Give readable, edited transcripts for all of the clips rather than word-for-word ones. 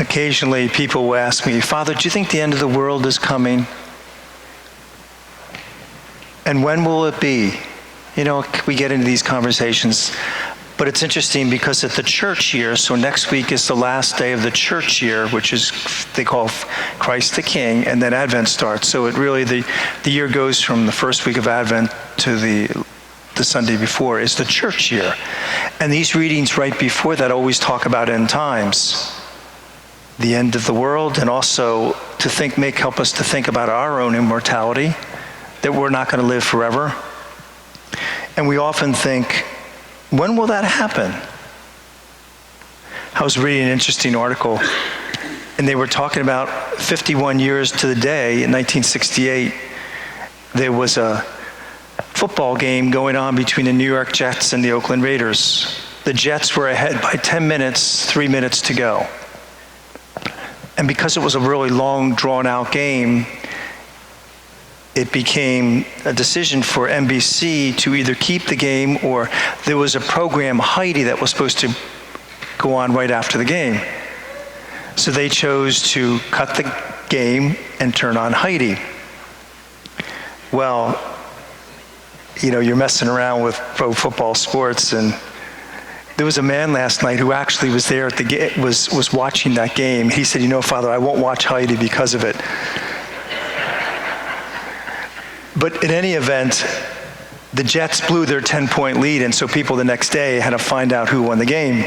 occasionally people will ask me, Father, do you think the end of the world is coming? And when will it be? You know, we get into these conversations, but it's interesting because at the church year, so next week is the last day of the church year, which is, they call Christ the King, and then Advent starts. So it really, the year goes from the first week of Advent to the Sunday before is the church year. And these readings right before that always talk about end times, the end of the world, and also to help us to think about our own immortality, that we're not going to live forever. And we often think, when will that happen? I was reading an interesting article, and they were talking about 51 years to the day in 1968, there was a football game going on between the New York Jets and the Oakland Raiders. The Jets were ahead by 10 minutes, 3 minutes to go. And because it was a really long, drawn-out game, it became a decision for NBC to either keep the game, or there was a program, Heidi, that was supposed to go on right after the game. So they chose to cut the game and turn on Heidi. Well, you know, you're messing around with pro football sports, and there was a man last night who actually was there at the game, was watching that game. He said, you know, Father, I won't watch Heidi because of it. But in any event, the Jets blew their 10-point lead, and so people the next day had to find out who won the game.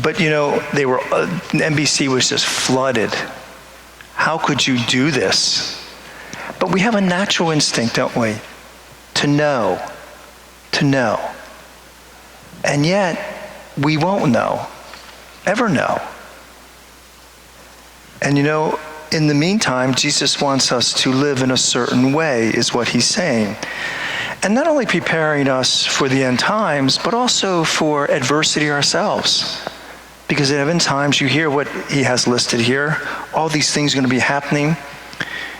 But you know, NBC was just flooded. How could you do this? But we have a natural instinct, don't we? To know. And yet, we won't know, ever know. And you know, in the meantime, Jesus wants us to live in a certain way, is what he's saying. And not only preparing us for the end times, but also for adversity ourselves. Because at end times, you hear what he has listed here. All these things are going to be happening,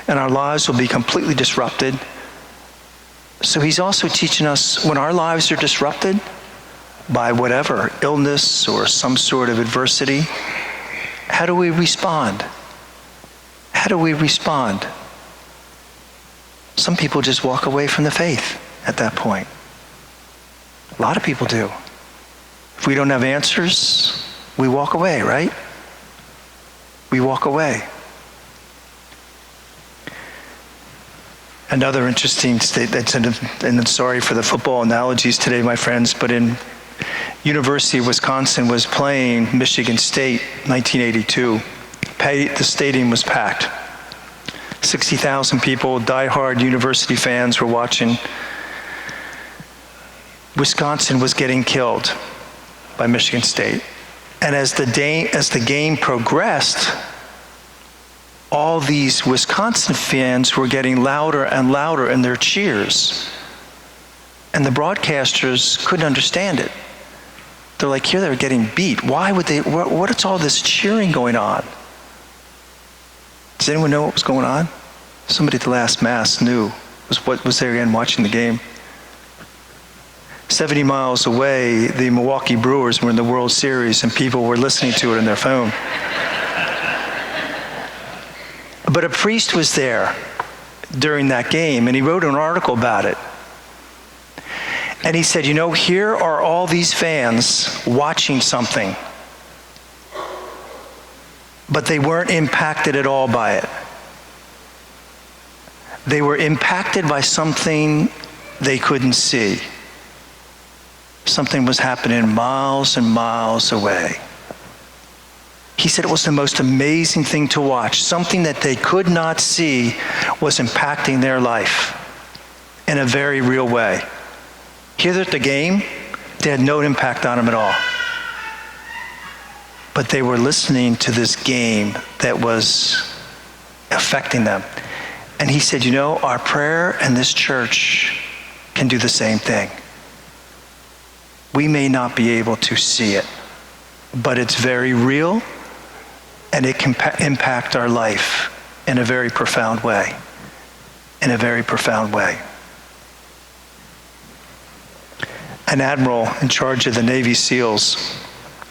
and our lives will be completely disrupted. So he's also teaching us, when our lives are disrupted by whatever, illness or some sort of adversity, how do we respond? How do we respond? Some people just walk away from the faith at that point. A lot of people do. If we don't have answers, we walk away, right? We walk away. Another interesting state, and sorry for the football analogies today, my friends, but in University of Wisconsin was playing Michigan State, 1982. The stadium was packed. 60,000 people, diehard university fans were watching. Wisconsin was getting killed by Michigan State. And as the game progressed, all these Wisconsin fans were getting louder and louder in their cheers. And the broadcasters couldn't understand it. They're like, here they're getting beat. Why would they, what's all this cheering going on? Does anyone know what was going on? Somebody at the last Mass knew, was there again watching the game. 70 miles away, the Milwaukee Brewers were in the World Series, and people were listening to it on their phone. But a priest was there during that game, and he wrote an article about it. And he said, you know, here are all these fans watching something, but they weren't impacted at all by it. They were impacted by something they couldn't see. Something was happening miles and miles away. He said it was the most amazing thing to watch. Something that they could not see was impacting their life in a very real way. Here at the game, they had no impact on them at all. But they were listening to this game that was affecting them. And he said, you know, our prayer and this church can do the same thing. We may not be able to see it, but it's very real, and it can impact our life in a very profound way. In a very profound way. An admiral in charge of the Navy SEALs,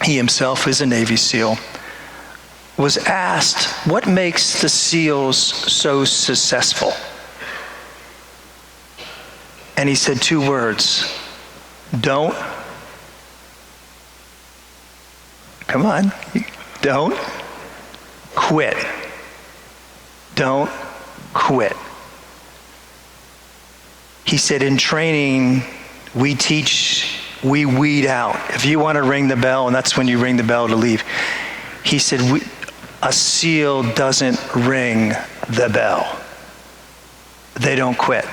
he himself is a Navy SEAL, was asked, what makes the SEALs so successful? And he said 2 words, don't. Come on, don't quit. Don't quit. He said, in training, we weed out. If you want to ring the bell, and that's when you ring the bell to leave. He said, a SEAL doesn't ring the bell. They don't quit.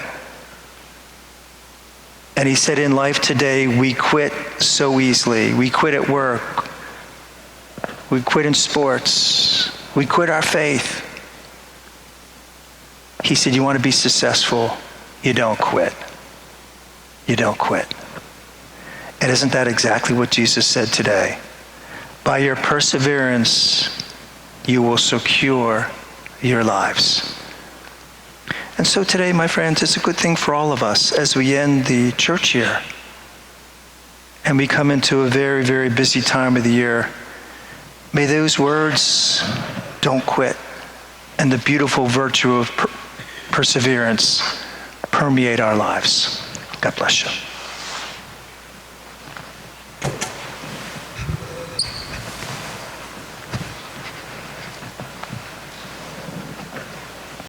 And he said, in life today, we quit so easily. We quit at work. We quit in sports. We quit our faith. He said, you want to be successful? You don't quit. You don't quit. And isn't that exactly what Jesus said today? By your perseverance, you will secure your lives. And so today, my friends, it's a good thing for all of us as we end the church year and we come into a very, very busy time of the year. May those words, don't quit, and the beautiful virtue of perseverance permeate our lives. God bless you.